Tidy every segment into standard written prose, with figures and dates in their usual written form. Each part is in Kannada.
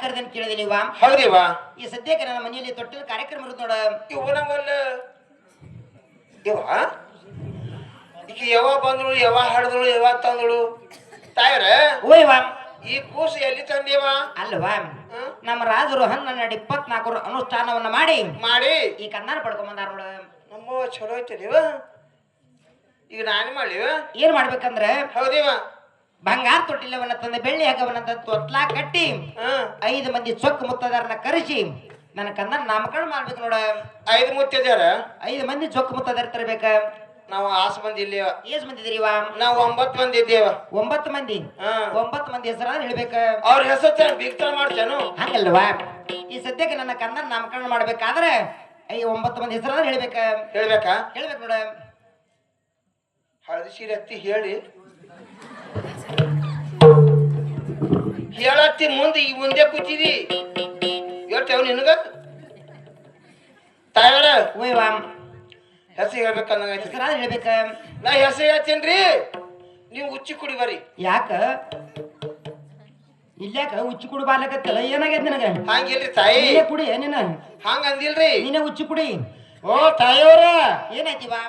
ಕರೆದಂತ ಕೇಳಿದಿಲ್ಲ ಹೌದಿವಾ ಈ ಸದ್ಯಕ್ಕೆ ನನ್ನ ಮನೆಯಲ್ಲಿ ತೊಟ್ಟಿನ ಕಾರ್ಯಕ್ರಮ ಇರೋದು ನೋಡ ಇವನವಲ್ಲ ಇವ ಈಗ ಯಾವ ಬಂದಳು ಯಾವ ಹಾಡಿದಳು ಯಾವ ತಂದಳು ತಾಯರ ಓಯ್ವಾ ಈ ಕೂಸು ಎಲ್ಲಿ ತಂದೇವ ಅಲ್ವಾ ನಮ್ಮ ರಾಜರು ಹನ್ನೆರಡು 24 ಅನುಷ್ಠಾನವನ್ನ ಮಾಡಿ ಈ ಕನ್ನಡ ಪಡ್ಕೊಂಡ್ ಬಂದಾರ ನೋಡ ನಮ್ಮ ಚಲೋ ಐತಲಿವ ಈಗ ನಾನು ಮಾಡಿವ ಏನ್ ಮಾಡ್ಬೇಕಂದ್ರೆ ಹೌದಿವ ಬಂಗಾರ ತೊಟ್ಟಿಲವನ್ನ ತಂದ ಬೆಳ್ಳಿ ಹಗ್ಗವನ್ನ ತಂದು ತೊಟ್ಲಾ ಕಟ್ಟಿ 5 ಮಂದಿ ಚೊಕ್ಕ ಮುತ್ತದಾರನ ಕರೆಸಿ ನನ್ನ ಕನ್ನಡ ನಾಮಕರಣ ಮಾಡ್ಬೇಕು ನೋಡ 5 ಮುತ್ತಿದಾರ 5 ಮಂದಿ ಚೊಕ್ಕ ಮುತ್ತದಾರ ತರಬೇಕ ನಾವು 6 ಮಂದಿ ಇಲ್ಲೇವ ಎಷ್ಟ್ ಮಂದಿ ಇದೀರಿವಾ ನಾವು 9 ಮಂದಿ ಇದ್ದೇವ 9 ಮಂದಿ 9 ಮಂದಿ ಹೆಸರಾದ್ರೆ ಹೇಳ್ಬೇಕ ಅವ್ರ ಹೆಸರು ಬಿಗ್ತಾರ ಮಾಡ್ತೇನು ಹಂಗಲ್ವಾ ಈ ಸದ್ಯಕ್ಕೆ ನನ್ನ ಕನ್ನಡ ನಾಮಕರಣ ಮಾಡ್ಬೇಕಾದ್ರೆ 9 ಮಂದಿ ಹೆಸರಾದ್ರೆ ಹೇಳ್ಬೇಕಾ ಹೇಳ್ಬೇಕು ನೋಡ ಹಳದಿ ಸೀರೆ ಹತ್ತಿ ಹೇಳತ್ತಿ ಮುಂದೆ ಈ ಮುಂದೆ ಕೂತಿದಿ ಹೇಳ್ತೇವ ನಿನಗ ತಾಯರ ಓಯ್ವಾ ಹೆಸರು ಹೇಳ್ಬೇಕಂದಂಗ ಹೆಸರಾದ್ರೆ ಹೇಳ್ಬೇಕ ನಾ ಹೆಸರು ಹೇಳ್ತೇನ್ರಿ ನೀವು ಉಚ್ಚಿ ಕುಡಿ ಬರ್ರಿ ಯಾಕ ಇಲ್ಯಾಕ ಉಚ್ಚಿ ಕುಡಿ ಬಾರ್ಲಕತ್ತಲ್ಲ ಏನಾಗೈತಿ ನಿನಗ ಹಂಗಿಲ್ರಿ ತಾಯಿ ಕುಡಿ ನೀನ ಹಂಗ ಅಂದಿಲ್ರಿ ನೀನೇ ಉಚ್ಚಿ ಕುಡಿ ಓ ತಾಯಿಯವ್ರ ಏನಾಯ್ತಿವಾ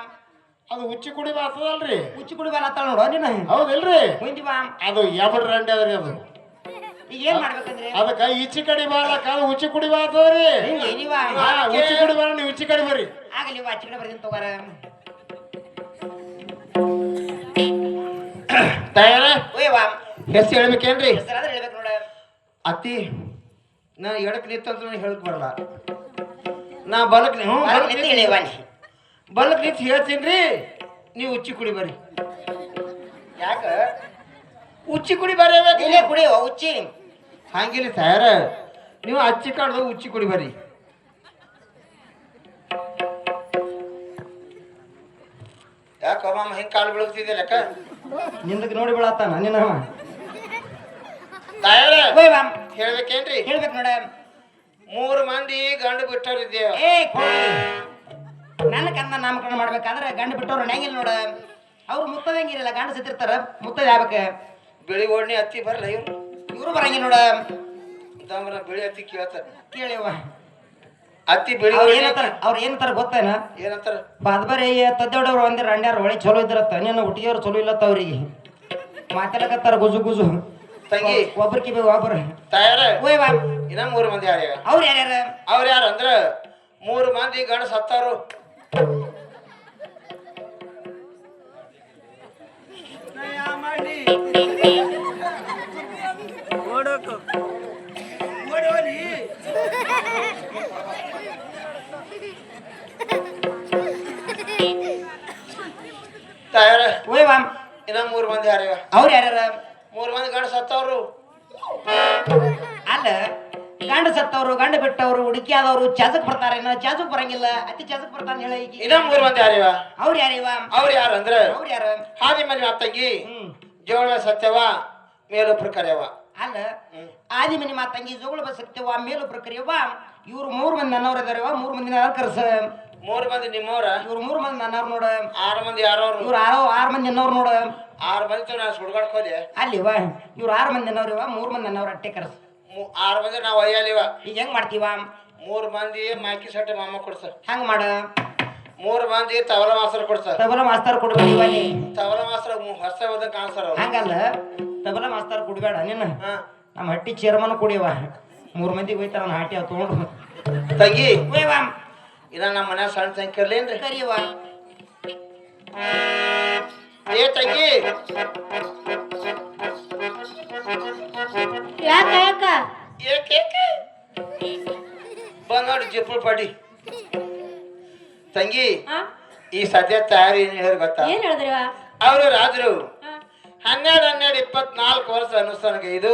ಅದು ಹುಚ್ಚಿ ಕುಡಿ ಬಾತದಲ್ರಿ ಉಚ್ಚಿ ಕುಡಿ ಬಾಲ ಅತ್ತ ನೋಡ ನೀನ ಹೌದಿಲ್ರಿ ಹೋಯ್ತಿವಾ ಅದು ಯಾಬಡ್ ರಂಡಿ ಅದ್ರಿ ಅದು ಈಗ ಏನ್ ಮಾಡ್ಬೇಕಂದ್ರೆ ಅದಕ್ಕ ಈಚಿ ಕಡಿ ಬಾಲಕ ಅದು ಹುಚ್ಚಿ ಕುಡಿ ಬಾತದ್ರಿ ಏನಿವಾ ಹುಚ್ಚಿ ಕುಡಿ ಬಾರ ನೀವು ಹುಚ್ಚಿ ಕಡಿ ಬರ್ರಿ ಆಗಲಿ ಆಚೆ ಕಡೆ ಬರ್ತೀನಿ ತಗೋರ ತಾಯರ ಓಯ್ವಾ ಹೆಸರು ಹೇಳ್ಬೇಕೇನ್ರಿ ಹೆಸರಾದ್ರೆ ಹೇಳ್ಬೇಕು ನೋಡ ಅತ್ತಿ ನಾ ಎಡಕ್ ನಿಂತಂತ ನನಗೆ ಹೇಳಕ್ ಬರಲ್ಲ ನಾ ಬಲಕ್ ಬಲಕ್ ನಿಂತು ಹೇಳ್ತೀನಿ ನೀವು ಉಚ್ಚಿ ಕುಡಿ ಬರ್ರಿ ಯಾಕ ಉಚ್ಚಿ ಕುಡಿ ಬರ್ರಿ ಇಲ್ಲೇ ಕುಡಿಯೋ ಉಚ್ಚಿ ಹಂಗಿಲ್ಲ ತಾಯರ ನೀವು ಅಚ್ಚಿ ಕಾಡ್ದು ಉಚ್ಚಿ ಕುಡಿ ಬರ್ರಿ ಯಾಕ ಮಾಮ ಹಿಂಗ್ ಕಾಲು ಬೀಳ್ತಿದ್ದೆ ಲೆಕ್ಕ ನಿಂದಕ್ಕೆ ನೋಡಿ ಬೀಳತ್ತಾನ ನಿನ್ನ ತಾಯರ ಓಯ್ವಾ ಹೇಳ್ಬೇಕೇನ್ರಿ ಹೇಳ್ಬೇಕು ನೋಡ 3 ಮಂದಿ ಗಂಡು ಬಿಟ್ಟವ್ರಿದ್ದೇವ ಏ ಕೋಳಿ ನನ್ನ ಕನ್ನ ನಾಮಕರಣ ಮಾಡ್ಬೇಕಾದ್ರೆ ಗಂಡು ಬಿಟ್ಟವ್ರು ಹೆಂಗಿಲ್ಲ ನೋಡ ಅವ್ರು ಮುತ್ತದ ಹೆಂಗಿರಲ್ಲ ಗಂಡು ಸತ್ತಿರ್ತಾರ ಮುತ್ತದ ಯಾವಕ ಬಿಳಿ ಓಡ್ನಿ ಹತ್ತಿ ಬರಲ್ಲ ಇವ್ರು ಬರಂಗಿಲ್ಲ ನೋಡ ದಮ್ರ ಬಿಳಿ ಹತ್ತಿ ಕೇಳ್ತಾರ ಕೇಳಿವ ಹತ್ತಿ ಬಿಳಿ ಅವ್ರು ಏನಂತಾರ ಗೊತ್ತೇನ ಏನಂತಾರ ಬಾದ್ಬರಿ ತದ್ದೋಡವ್ರು ಒಂದಿರ ರಂಡ್ಯಾರ ಒಳ್ಳೆ ಚಲೋ ಇದ್ರತ್ತ ನೀನು ಹುಟ್ಟಿಗೆಯವ್ರು ಚಲೋ ಇಲ್ಲತ್ತ ಅವ್ರಿಗೆ ಮಾತಾಡಕತ್ತಾರ ಗುಜು ಗುಜು ತಂಗಿ ಒಬ್ರಿಗೆ ಒಬ್ರು ತಾಯಾರ ಓಯ್ವಾ ಇನ್ನ 3 ಮಂದಿ ಯಾರ್ಯಾವ ಅವ್ರು ಯಾರ್ಯಾರ ಅವ್ರ ಯಾರು ಅಂದ್ರ 3 ಮಂದಿ ಗಂಡ ಸತ್ತಾರು ತಾಯಾರ ಓಯ್ವಾ ಇನ್ನ 3 ಮಂದಿ ಯಾರ್ಯಾವ ಅವ್ರು ಯಾರ್ಯಾರ 3 ಮಂದಿ ಗಂಡ ಸತ್ತವ್ರು ಅಲ್ಲ ಗಂಡ ಸತ್ತವ್ರು ಗಂಡ ಬಿಟ್ಟವ್ರು ಹುಡುಕಿ ಆದವ್ರು ಚಾಜಕ್ ಬರ್ತಾರ ಚಾಜಕ್ ಬರಂಗಿಲ್ಲ ಅತಿ ಚಾಜಕ್ ಬರ್ತಾನ ಹೇಳ ಈಗ ಇನ್ನ 3 ಮಂದಿ ಯಾರ್ಯಾವ ಅವ್ರು ಯಾರಿವ ಅವ್ರು ಯಾರು ಅಂದ್ರ ಅವ್ರು ಯಾರ ಹಾದಿ ಮನೆ ಮಾತಂಗಿ ಜೋಳ ಸತ್ಯವ ಮೇಲೊಬ್ರು ಕರೆಯವ ಅಲ್ಲ ಆದಿ ಮನಿ ಮಾತಂಗಿ ಜೋಗಳ ಬಸಕ್ತೇವ ಮೇಲೊಬ್ರು ಕರೆಯವ ಇವ್ರು 3 ಮಂದಿ ನನ್ನವ್ರ ಇದಾರವ 3 ಮಂದಿ ಕರ್ಸ 3 ಮಂದಿ ನಿಮ್ಮವ್ರ ಇವ್ರು 3 ಮಂದಿ ನನ್ನವ್ರ ನೋಡ 6 ಮಂದಿ ಯಾರವ್ರು ಇವ್ರು 6 ಮಂದಿ ನನ್ನವ್ರ ನೋಡ 6 ಮಂದಿ ನಾನು ಸುಡ್ಗಾಡ್ಕೋಲಿ ಅಲ್ಲಿವ ಇವ್ರು 6 ಮಂದಿ ನನ್ನವ್ರಿವ 3 ಮಂದಿ ನನ್ನವ್ರ ಅಟ್ಟೆ ಕರ್ಸ 6 ಮಂದಿ ನಾವು ಒಯ್ಯಲಿವ ಈಗ ಹೆಂಗ್ ಮಾಡ್ತೀವ 3 ಮಂದಿ ಮಾಕಿ ಸಟ್ಟೆ ಮಾಮ ಕೊಡ್ಸ ಹಂಗ ಮಾಡ 3 ಮಂದಿ ತವಲ ಮಾಸ್ತರ ಕೊಡ್ಸ ತಬಲ ಮಾಸ್ತರ್ ಕೊಡ್ಬೇಡಿವ ನೀ ತವಲ ಮಾಸ್ತರ ಹೊಸ ಹೋದ ಕಾಣಿಸ್ತಾರ ಹಂಗಲ್ಲ ತಬಲ ಮಾಸ್ತರ್ ಕೊಡ್ಬೇಡ ನಿನ್ನ ನಮ್ಮ ಹಟ್ಟಿ ಚೇರ್ಮನ್ ಕುಡಿಯವ 3 ಮಂದಿ ಹೋಯ್ತಾರ ನನ್ನ ಹಾಟಿ ಅವ್ ತಗೊಂಡು ತಂಗಿ ಓಯ್ವಾ ಇನ್ನ ನಮ್ಮ ಮನೆ ಸಣ್ಣ ಸಂಖ್ಯೆ ಇರ್ಲೇನ್ರಿ ಕರಿಯವ ಏ ತಂಗಿ ಯಾಕ ಏಕೆ ಬಂದ್ ನೋಡಿ ಜಿಪ್ಪುಳ್ ಪಡಿ ತಂಗಿ ಈ ಸದ್ಯ ತಯಾರಿ ಏನ್ ಹೇಳಿ ಗೊತ್ತಾ ಏನ್ ಹೇಳಿದ್ರಿ ಅವರು ರಾಜರು 12-24 ವರ್ಷ ಅನುಷ್ಠಾನಕ್ಕೆ ಇದು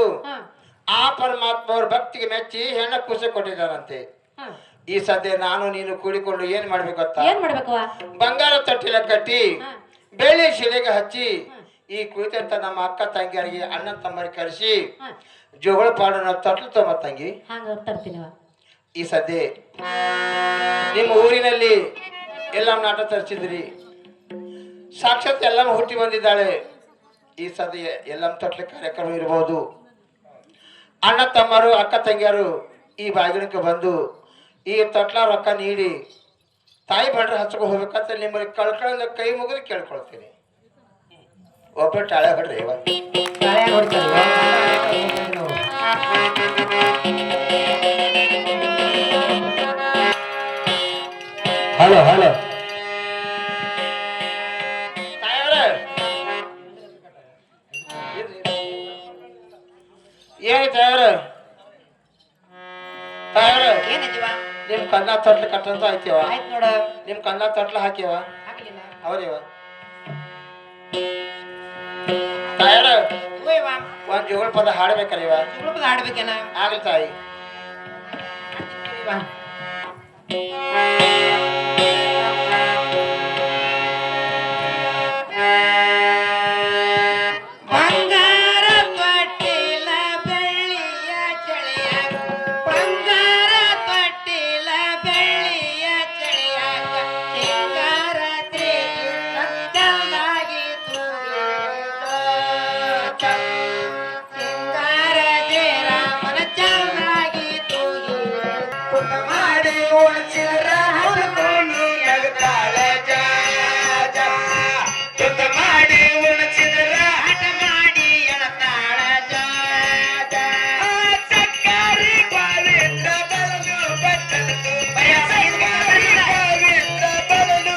ಆ ಪರಮಾತ್ಮ ಅವ್ರ ಭಕ್ತಿಗೆ ಮೆಚ್ಚಿ ಹೆಣ್ಣ ಖುಷಿ ಕೊಟ್ಟಿದ್ದಾರಂತೆ ಈ ಸದ್ಯ ನಾನು ನೀನು ಕೂಡಿಕೊಂಡು ಏನ್ ಮಾಡ್ಬೇಕು ಗೊತ್ತಾ ಏನ್ ಮಾಡ್ಬೇಕು ಬಂಗಾರ ತಟ್ಟಿಲ ಕಟ್ಟಿ ಬೆಳ್ಳಿ ಶಿಲೆಗೆ ಹಚ್ಚಿ ಈ ಕುಳಿತಂತ ನಮ್ಮ ಅಕ್ಕ ತಂಗಿಯರಿಗೆ ಅಣ್ಣ ತಮ್ಮರಿಗೆ ಕರೆಸಿ ಜೋಗಳ ಪಾಡನ್ನ ತಟ್ಲು ತಮ್ಮ ತಂಗಿ ಹಂಗ ತರ್ತೀನಿ ಈ ಸದ್ಯ ನಿಮ್ಮ ಊರಿನಲ್ಲಿ ಎಲ್ಲಮ್ಮ ನಾಟ ತರಿಸಿದ್ರಿ ಸಾಕ್ಷಾತ್ ಎಲ್ಲಮ್ಮ ಹುಟ್ಟಿ ಬಂದಿದ್ದಾಳೆ ಈ ಸದ್ಯ ಎಲ್ಲಮ್ಮ ತಟ್ಲೆ ಕಾರ್ಯಕ್ರಮ ಇರಬಹುದು ಅಣ್ಣ ತಮ್ಮರು ಅಕ್ಕ ತಂಗಿಯರು ಈ ಬಾಗಿಲಕ್ಕೆ ಬಂದು ಈ ತೊಟ್ಲ ರೊಕ್ಕ ನೀಡಿ ತಾಯಿ ಬಂಡ್ರೆ ಹಚ್ಕೊ ಹೋಗ್ಬೇಕಂತ ನಿಮ್ಮಲ್ಲಿ ಕಳ್ಕೊಳ್ಳೋ ಕೈ ಮುಗಿದು ಕೇಳ್ಕೊಳ್ತೀನಿ. ಒಬ್ಬಟ್ಟು ಹಳೆ ಹೊಡ್ರಿ ತಾಳ್ಯಾಗ ಹೊಡಿತಾರೆ. ಹಲೋ ಹಲೋ ಏನಿ ತಾಯವ್ರ ತಾಯವ್ರ ಏನಜ್ಜಿವ? ನಿಮ್ ಕನ್ನ ತೊಟ್ಲು ಕಟ್ಟಂತ ಆಯ್ತವ ಆಯ್ತು ನೋಡು. ನಿಮ್ ಕನ್ನ ತೊಟ್ಲು ಹಾಕ್ಯವ ಹಾಕ್ಲಿಲ್ಲ. ಹೌದಿವ ತಾಯವ್ರ ಹೋಯ್ವ. ಒಂದ್ ಜೋಗಳ ಪದ ಹಾಡ್ಬೇಕಲ್ಲ ಇವ ಸುಳ್ಪದ ಹಾಡ್ಬೇಕೇನ? ಆಗ್ಲಿ ತಾಯಿ. ಹೋಯ್ವ. ಬಂಗಾರ ತೊಟ್ಟಿಲ ಬೆಳ್ಳಿಯ ಚಳಿಯಾಗ, ಬಂಗಾರ ತೊಟ್ಟಿಲ ಬೆಳ್ಳಿಯ ಚಳಿಯಾಗ, ಸಿಂಗಾರ ತ್ರೀಗಿ ಸತ್ಯವಾಗಿ ತೂಗಿದ. ಸಿಂಗಾರ ಜಯರಾಮನ ಚೆನ್ನಾಗಿ ತೂಗಿದ. ಪುಟ ಮಾಡಿ ಉಳಿಸಿದ್ರ ಹರಗೋಣಿ ಅಗತಾಳ ಜಾ ಜಾ. ಪುಟ ಮಾಡಿ ಉಳಿಸಿದ್ರ ಹಠ ಮಾಡಿ ಎಳತಾಳ ಜಾ ಜಾ. ಸಕ್ಕರೆ ಬಾವಿಂದ ಬರಲು ಬಟ್ಟಲು ಸಕ್ಕರೆ ಬಾವಿಂದ ಬರಲು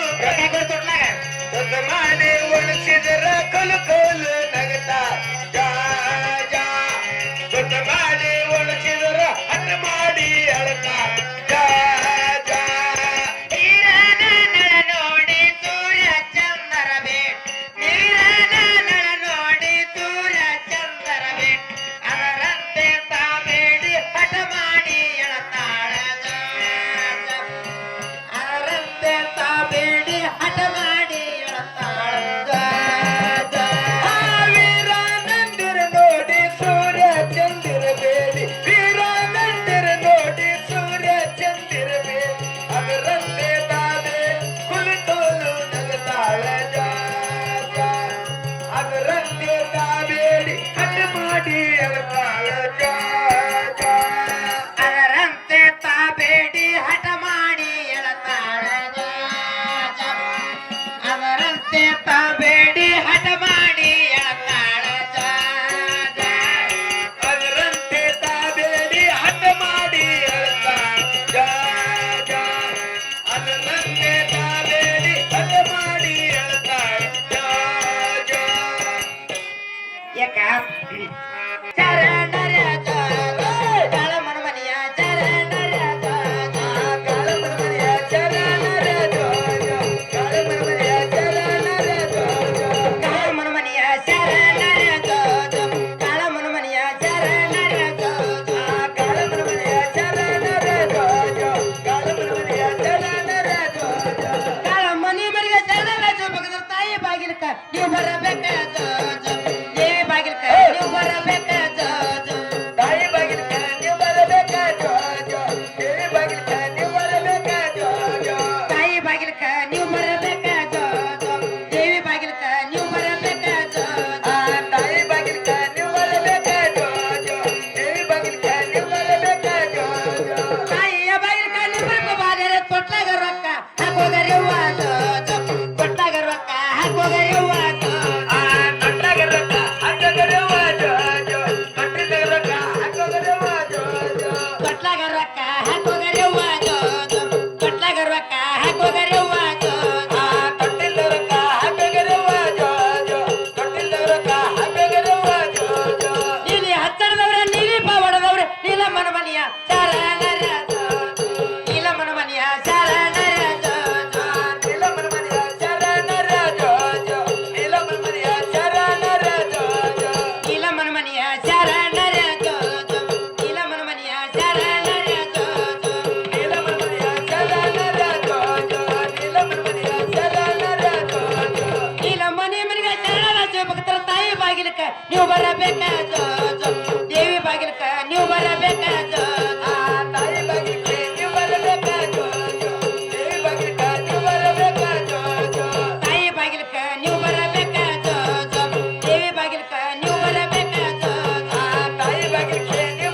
ಪುಟ ಮಾಡಿ ಉಳಿಸಿದ್ರ ಕೊಲು ಕೊಲು ನಗತಾ ಜಾ ಜಾ. ಪುಟ ಮಾಡಿ ಉಳಿಸಿದ್ರ ಹಠ ಮಾಡಿ ಎಳತಾ ಜಾ ಜಾ. ನೀರನ ನಳ ನೋಡಿ ಸೂರ್ಯ ಚಂದ್ರ ಬೇಟ್, ನೀರನ ನಳ ನೋಡಿ ಸೂರ್ಯ ಚಂದ್ರ ಬೇಟ್, ಅದರಂತೆ ತಾಬೇಡಿ ಹಠ ಮಾಡಿ ಎಳತಾಳ ಜಾ ಜಾ. ಅದರಂತೆ ತಾಬೇಡಿ ಹಠ ಮಾಡಿ ಎಳತಾಳ ಜಾ ಜಾ. ವೀರಾನಂದರ ನೋಡಿ ಸೂರ್ಯ ಚಂದ್ರ ಬೇಡಿ, ವೀರಾನಂದರ ನೋಡಿ ಸೂರ್ಯ ಚಂದ್ರ ಬೇಡಿ, ಅದರಂತೆ ತಾದೆ ಕುಳಿತೋಲು ನಗತಾಳ ಜಾ ಜಾ. ಅದರಂತೆ ತಾಬೇಡಿ ಹಠ ಮಾಡಿ ಎಳತಾಳ ಜಾ ಜಾ. ಅದರಂತೆ ತಾಬೇಡಿ ಹಠ ಮಾಡಿ ಎಳತಾಳ ಜಾ ಜಾ. ಅದರಂತೆ ತಾಬೇಡಿ ಹಠ ಮಾಡಿ ಎಳತಾಳ ಜಾ ಜಾ. ಅದರಂತೆ ತಾಬೇಡಿ ಹಠ ಮಾಡಿ ಎಳತಾಳ ಜಾ ಜಾ. ಅದರಂತೆ ತಾಬೇಡಿ ಹಠ ಮಾಡಿ ಎಳತಾಳ ಜಾ ಜಾ. ಯಾಕ ಚರಣರ ಜಾ ಜಾ. ಕಾಳಮ್ಮನ ಮನೆಯ ಚರಣರ ಜಾ ಜಾ. ಕಾಳಮ್ಮನ ಮನೆಯ ಚರಣರ ಜಾ ಜಾ. ಕಾಳಮ್ಮನ ಮನೆಯ ಚರಣರ ಜಾ ಜಾ. ಕಾಳಮ್ಮನ ಮನೆಯ ಚರಣರ ಜಾ ಜಾ. ಕಾಳಮ್ಮನ ಮನೆಯ ಚರಣರ ಜಾ ಜಾ. ಕಾಳಮ್ಮನ ಮನೆಯ ಚರಣರ ಜಾ ಜಾ. ಕಾಳಮ್ಮನ ಮನೆಯ ಚರಣರ ಜಾ ಜಾ. ಕಾಳಮ್ಮನಿ ಮನೆಯ ಚರಣರ ಜಾ. ಪಕ್ಕದ ತಾಯಿ ಬಾಗಿಲಕ ನೀವು ಬರಬೇಕ ಜಾ ಜಾ. ದೇವಿ ಬಾಗಿಲಕ ನೀವು ಬರಬೇಕ ಜಾ ಜಾ. ತಾಯಿ ಬಾಗಿಲಕ ನೀವು ಬರಬೇಕ ಜಾ ಜಾ. ದೇವಿ ಬಾಗಿಲಕ ನೀವು ಬರಬೇಕ ಜಾ ಜಾ. ತಾಯಿ ಬಾಗಿಲಕ ನೀವು ಬರಬೇಕ ಜಾ ಜಾ. ದೇವಿ ಬಾಗಿಲಕ ನೀವು ಬರಬೇಕ ಜಾ ಜಾ. ತಾಯಿ ಬಾಗಿಲಕ ನೀವು ಬರಬೇಕ ಜಾ ಜಾ. ದೇವಿ ಬಾಗಿಲಕ ನೀವು ಬರಬೇಕ ಜಾ ಜಾ. ತಾಯಿಯ ಬಾಗಿಲಕ ನೀವು ಬರಬಾದರೆ ತೊಟ್ಲಾಗ ರೊಕ್ಕ ಹಾಕೋಗರಿವ್ವ ಜಾ ಜಾ. ತೊಟ್ಲಾಗ ರೊಕ್ಕ ಹಾಕೋಗರಿವ್ವ ಜಾ ಜಾ. ತೊಟ್ಲಾಗ ರೊಕ್ಕ ಹಾಕೋಗರಿವ್ವ ಜಾ ಜಾ. ತೊಟ್ಲಾಗ ರೊಕ್ಕ ಹಾಕೋಗರಿವ್ವ ಜಾ ಜಾ. ತೊಟ್ಲಾಗ ರೊಕ್ಕ ಹಾಕೋಗರಿವ್ವ ಜಾ ಜಾ. ತೊಟ್ಲಾಗ ರೊಕ್ಕ ಹಾಕೋಗರಿವ್ವ ಜಾ ಜಾ. ತೊಟ್ಟಿಲ್ದ ರೊಕ್ಕ ಹಾಕೋಗರಿವ್ವ ಜಾ ಜಾ. ತೊಟ್ಟಿಲ್ದ ರೊಕ್ಕ ಹಾಕೋಗರಿವ್ವ ಜಾ ಜಾ. ನೀಲಿ ಹತ್ತರದವ್ರೆ ನೀಲಿ ಪಾವಡದವ್ರೆ ನೀಲಮ್ಮನ ಮನೆಯ ಶರಣರ ಜಾ ಜಾ. ನೀಲಮ್ಮನ ಮನೆಯ ಶರಣರ ಜಾ ಜಾ. ನೀಲಮ್ಮನ ಮನೆಯ ಶರಣರ ಜಾ ಜಾ. ನೀಲಮ್ಮನ ಮನೆಯ ಶರಣರ ಜಾ ಜಾ. ನೀಲಮ್ಮನ ಮನೆಯ ಶರಣರ ಜಾ ಜಾ. ನೀಲಮ್ಮನ ಮನೆಯ ಶರಣರ ಜಾ ಜಾ. ನೀಲಮ್ಮನ ಮನೆಯ ಶರಣರ ಜಾ ಜಾ. ನೀಲಮ್ಮನ ಮನೆಯ ಶರಣರ ಜಾ ಜಾ. ನೀಲಮ್ಮನೆ ಮನೆಗೆ ಶರಣರ ಜಾ. ಭಕ್ತರ ತಾಯಿ ಬಾಗಿಲಕ ನೀವು ಬರಬೇಕ ಜಾ ಜಾ. ದೇವಿ ಬಾಗಿಲಕ ನೀವು ಬರಬೇಕ ಜಾ ಜಾ. ತಾಯಿ ಬಾಗಿಲಕ್ಕೆ ನೀವು ಬರಬೇಕ ಜಾ ಜಾ. ದೇವಿ ಬಾಗಿಲಕ ನೀವು ಬರಬೇಕ ಜಾ ಜಾ. ತಾಯಿ ಬಾಗಿಲಕ ನೀವು ಬರಬೇಕ ಜಾ ಜಾ. ದೇವಿ ಬಾಗಿಲಕ ನೀವು ಬರಬೇಕ ಜಾ ಜಾ. ತಾಯಿ ಬಾಗಿಲಕ್ಕೆ ನೀವು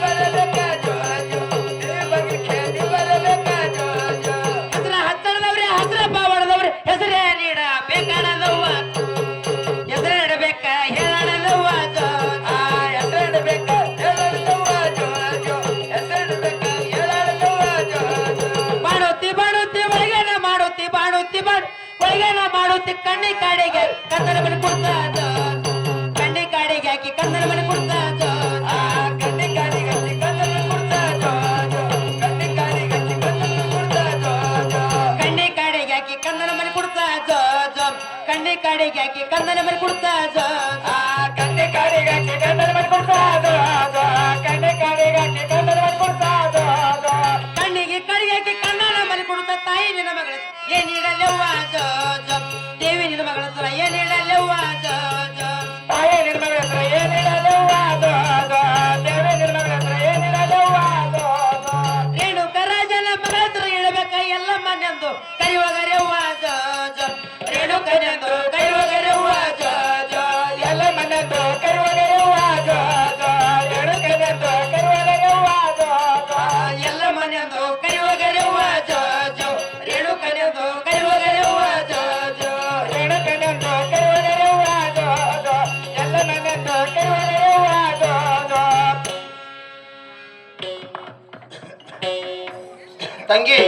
ಗಂಧನ ಮರಿ ಕೊಡ್ತಾ ಜೋ ಜೋ ಕಣ್ಣೆ ಕಾಡಿಗಾಕಿ ಗಂಧನ ಮರಿ ಕೊಡ್ತಾ ಜೋ ಜೋ ಕಣ್ಣೆ ಕಾಡಿಗಾಕಿ ಗಂಧನ ಮರಿ ಕೊಡ್ತಾ ಜೋ ಜೋ ಕಣ್ಣಿಗೆ ಕಡಿಯಾಕಿ ಕಣ್ಣನ ಮರಿ ಕೊಡ್ತಾ ತಾಯಿ ನಿನ್ನ ಮಗಳ ಏನಿಡಲೆವ್ವ ಜೋ ಜೋ ದೇವಿ ನಿನ್ನ ಮಗಳ ಹತ್ರ ಏನಿಡಲೆವ್ವ ಜೋ ಜೋ ತಾಯಿ ನಿನ್ನ ಮಗಳ ಹತ್ರ ಏನಿಡಲೆವ್ವ ಜೋ ಜೋ ದೇವಿ ನಿನ್ನ ಮಗಳ ಹತ್ರ ಏನಿಡಲೆವ್ವ ಜೋ ಜೋ ರೇಣುಕ ರಾಜನ ಮಗಳ ಹತ್ರ ಇಡಬೇಕ ಎಲ್ಲ ಮನೆಂದು ಕರಿವಗರೆವ್ವ ಜೋ ಜೋ ರೇಣುಕನೆಂದು ಕರಿವಗರೆವ್ವ ಜೋ ಜೋ ಎಲ್ಲ ಮನೆಂದು ಕರುವಗೆರೆವ್ವ ಜೋ ಜೋ ಎಡುಕನೆಂದು ಕರುವಗೆರೆವ್ವ ಜೋ ಜೋ ಎಲ್ಲ ಮನೆಂದು ಕರಿವಗರೆವ್ವ ಜೋ ಜೋ ರೇಣುಕನೆಂದು ಕರಿವಗರೆವ್ವ ಜೋ ಜೋ ಎಡುಕನೆಂದು ಕರುವಗೆರೆವ್ವ ಜೋ ಜೋ ಎಲ್ಲ ಮನೆಂದು ಕರುವಗೆರೆವ್ವ ಜೋ ಜೋ ತಂಗಿ